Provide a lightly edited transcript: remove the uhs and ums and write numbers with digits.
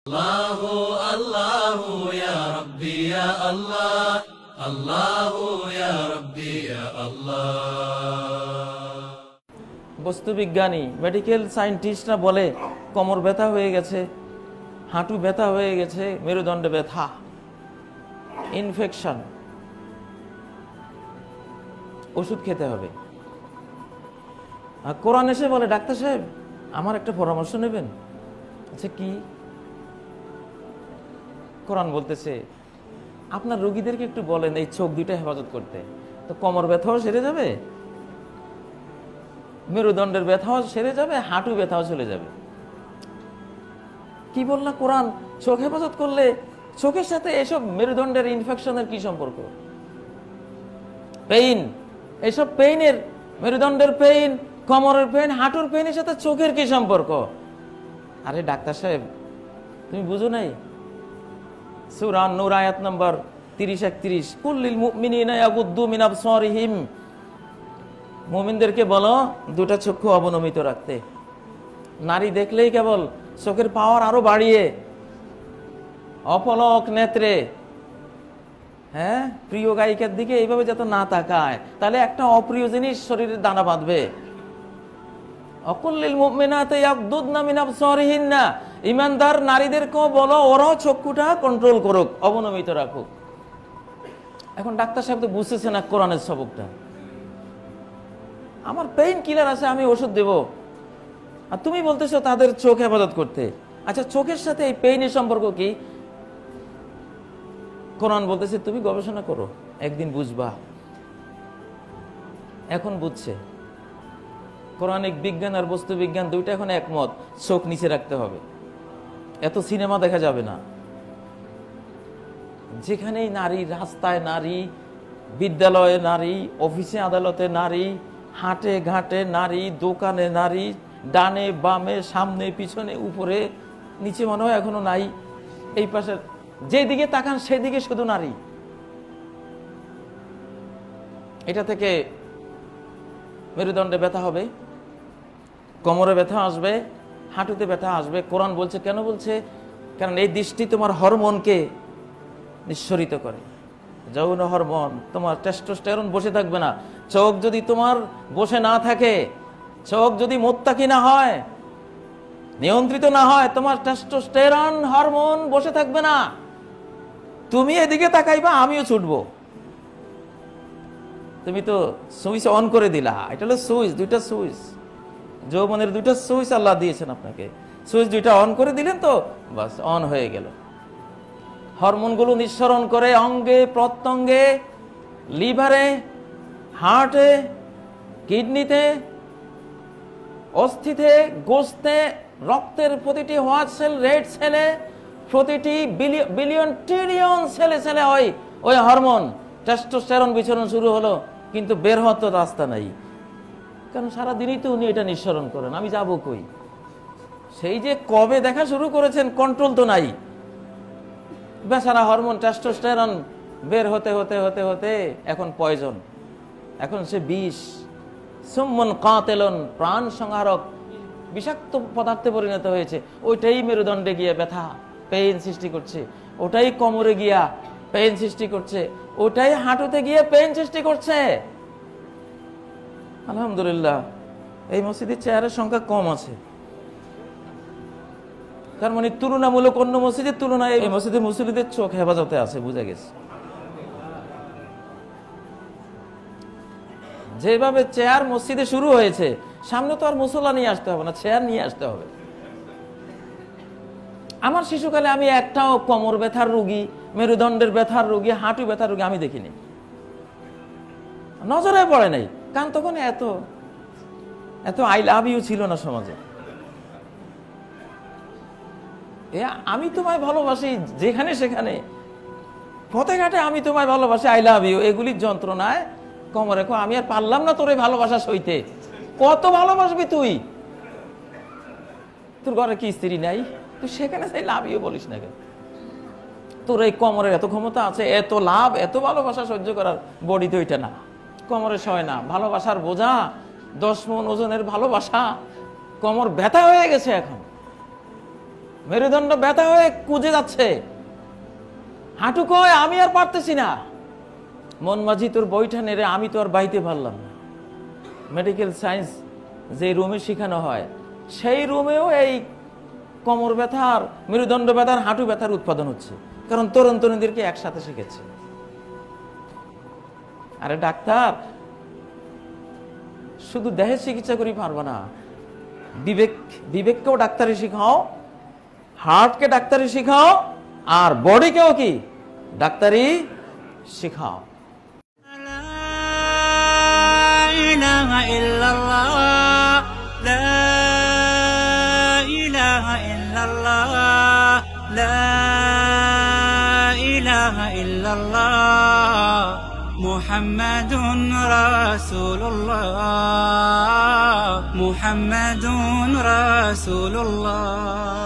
আল্লাহু আল্লাহু ইয়া রাব্বি ইয়া আল্লাহ, আল্লাহু ইয়া রাব্বি ইয়া আল্লাহ। বস্তুবিজ্ঞানী মেডিকেল সায়েন্টিস্টরা বলে কোমর ব্যথা হয়ে গেছে, হাঁটু ব্যথা হয়ে গেছে, মেরুদণ্ডে ব্যথা, ইনফেকশন, ওষুধ খেতে হবে। আর কোরআন এসে বলে, ডাক্তার সাহেব আমার একটা পরামর্শ নেবেন। আচ্ছা কি? কোরআন বলতেছে আপনার রোগীদেরকে একটু বলেন এই চোখ দুইটা হেফাজত করতে, তো কোমর ব্যথাও সেরে যাবে, মেরুদণ্ডের ব্যথাও সেরে যাবে, হাঁটু ব্যথাও চলে যাবে। কি বললা কোরআন? চোখ হেফাজত করলে চোখের সাথে এসব মেরুদণ্ডের ইনফেকশনের কি সম্পর্ক? পেইন, এসব পেইনের, মেরুদণ্ডের পেইন, কোমরের পেইন, হাঁটুর পেইনের সাথে চোখের কি সম্পর্ক? আরে ডাক্তার সাহেব তুমি বুঝো নাই? সূরা নূর আয়াত নম্বর 30-31, কুল্লিল মুমিনিনা ইয়াগুদ্দু মিন আবসারিহিম, মুমিনদেরকে বলো দুটা চক্ষু অবনমিত রাখতে। নারী দেখলেই কেবল চোখের পাওয়ার আরো বাড়িয়ে অপলক নেত্রে, হ্যাঁ, প্রিয় গায়িকার দিকে এইভাবে যত না তাকায়, তাহলে একটা অপ্রিয় জিনিস শরীরে দানা বাঁধবে। অকুল্লিল মুমিনাতি ইয়াগদুদনা মিন আবসারিহিন্না, ঈমানদার নারীদেরকেও বলো ওরাও চক্ষুটা কন্ট্রোল করুক, অবনমিত রাখুক। এখন ডাক্তার সাহেব তো বুঝতেছে না কোরআনের সবকটা। আমার পেইন কিলার আছে, আমি ওষুধ দেব, আর তুমি বলতেছো তাদের চোখ হেফাজত করতে। আচ্ছা চোখের সাথে এই পেইনের সম্পর্ক কি? কোরআন বলতেছে তুমি গবেষণা করো, একদিন বুঝবা। এখন বুঝছে। কোরআনিক বিজ্ঞান আর বস্তু বিজ্ঞান দুইটা এখন একমত, চোখ নিচে রাখতে হবে, এত সিনেমা দেখা যাবে না। যেখানেই নারী, রাস্তায় নারী, বিদ্যালয়ে নারী, অফিসে আদালতে নারী, হাটে ঘাটে নারী, দোকানে নারী, ডানে বামে, সামনে পিছনে, উপরে নিচে মনে হয় এখনো নাই। এই পাশে যেদিকে তাকান সেদিকে শুধু নারী। এটা থেকে মেরুদণ্ডে ব্যথা হবে, কোমরে ব্যথা আসবে, হাঁটুতে ব্যথা আসবে। কোরআন বলছে, কেন বলছে? কারণ এই দৃষ্টি তোমার হরমোনকে নিঃসরিত করে, যৌন হরমোন, তোমার টেস্টোস্টেরন বসে থাকবে না। চোখ যদি তোমার বসে না থাকে, চোখ যদি মোত্তাকি না হয়, নিয়ন্ত্রিত না হয়, তোমার টেস্টোস্টেরন হরমোন বসে থাকবে না। তুমি এদিকে তাকাইবা, আমিও ছুটবো। তুমি তো সুইচ অন করে দিলা, এটা হলো সুইচ, দুইটা সুইচ, যৌবনের দুইটা সুইচ আল্লাহ দিয়েছেন আপনাকে। সুইচ দুইটা অন করে দিলেন তো বাস, অন হয়ে গেল। হরমোনগুলো নিঃসরণ করে অঙ্গে প্রত্যঙ্গে, লিভারে, হার্টে, কিডনিতে, অস্থিতে, গোস্তে, রক্তের প্রতিটি হোয়াইট সেল, রেড সেলে, প্রতিটি বিলিয়ন ট্রিলিয়ন সেলে সেলে হয় ওই হরমোন। টেস্টোস্টেরন বিচরণ শুরু হলো, কিন্তু বের হওয়ার তো রাস্তা নাই, কারণ সারাদিনই তো উনি এটা নিঃসরণ করেন। আমি যাবো কই? সেই যে কবে দেখা শুরু করেছেন, কন্ট্রোল তো নাই। বেচারা হরমোন টেস্টোস্টেরন বের হতে হতে হতে হতে এখন পয়জন, এখন সে বিষ, সুম্মুন কাতিলুন, প্রাণ সংহারক, বিষাক্ত পদার্থে পরিণত হয়েছে। ওইটাই মেরুদণ্ডে গিয়ে ব্যথা, পেইন সৃষ্টি করছে, ওটাই কোমরে গিয়া পেইন সৃষ্টি করছে, ওটাই হাঁটুতে গিয়ে পেইন সৃষ্টি করছে। আলহামদুলিল্লাহ এই মসজিদে চেয়ারের সংখ্যা কম আছে, তার মানে তুলনামূলক অন্য মসজিদের তুলনায় এই মসজিদের মুসল্লিদের চোখ হেফাজতে আছে, বুঝা গেছে। যেভাবে চেয়ার মসজিদে শুরু হয়েছে, সামনে তো আর মুসল্লা নিয়ে আসতে হবে না, চেয়ার নিয়ে আসতে হবে। আমার শিশুকালে আমি একটাও কোমর ব্যথার রোগী, মেরুদণ্ডের ব্যথার রোগী, হাঁটু ব্যথার রোগী আমি দেখিনি, নজরে পড়ে নাই। কারণ তখন এত এত আই লাভ ইউ ছিল না সমাজে। আমি তোমায় ভালোবাসি, যেখানে সেখানে পথে ঘাটে আমি তোমায় ভালোবাসি, আই লাভ ইউ, এগুলির যন্ত্রণায় কোমরে আমি আর পারলাম না তোর এই ভালোবাসা সইতে। কত ভালোবাসবি তুই? তোর ঘরে কি স্ত্রী নাই? তুই সেখানে সেই লাভ ইউ বলিস না কেন? তোর এই কোমরের এত ক্ষমতা আছে, এত লাভ, এত ভালোবাসা সহ্য করার বডি তো এটা না, কোমরে সয় না। ভালোবাসার বোঝা 10 মণ ওজনের ভালোবাসা, কোমর ব্যথা হয়ে গেছে এখন। মেরুদণ্ড ব্যথা হয়ে কুজে যাচ্ছে, হাঁটু কয় আমি আর পারতেছি না। মন মাঝি তোর বইটা নেড়ে আমি তো আর বাইতে পারলাম না। মেডিকেল সায়েন্স যে রুমে শেখানো হয় সেই রুমেও এই কোমর ব্যথার, মেরুদণ্ড ব্যথার, হাঁটু ব্যথার উৎপাদন হচ্ছে, কারণ তরুণ তরুণীদেরকে একসাথে শিখেছে। আরে ডাক্তার, শুধু দেহের চিকিৎসা করি পারবা না, বিবেককেও ডাক্তারি শিখাও, হার্টকে ডাক্তারি শিখাও, আর বডিকেও কি ডাক্তারি শিখাও। মুহাম্মাদুন রাসূলুল্লাহ, মুহাম্মাদুন রাসূলুল্লাহ।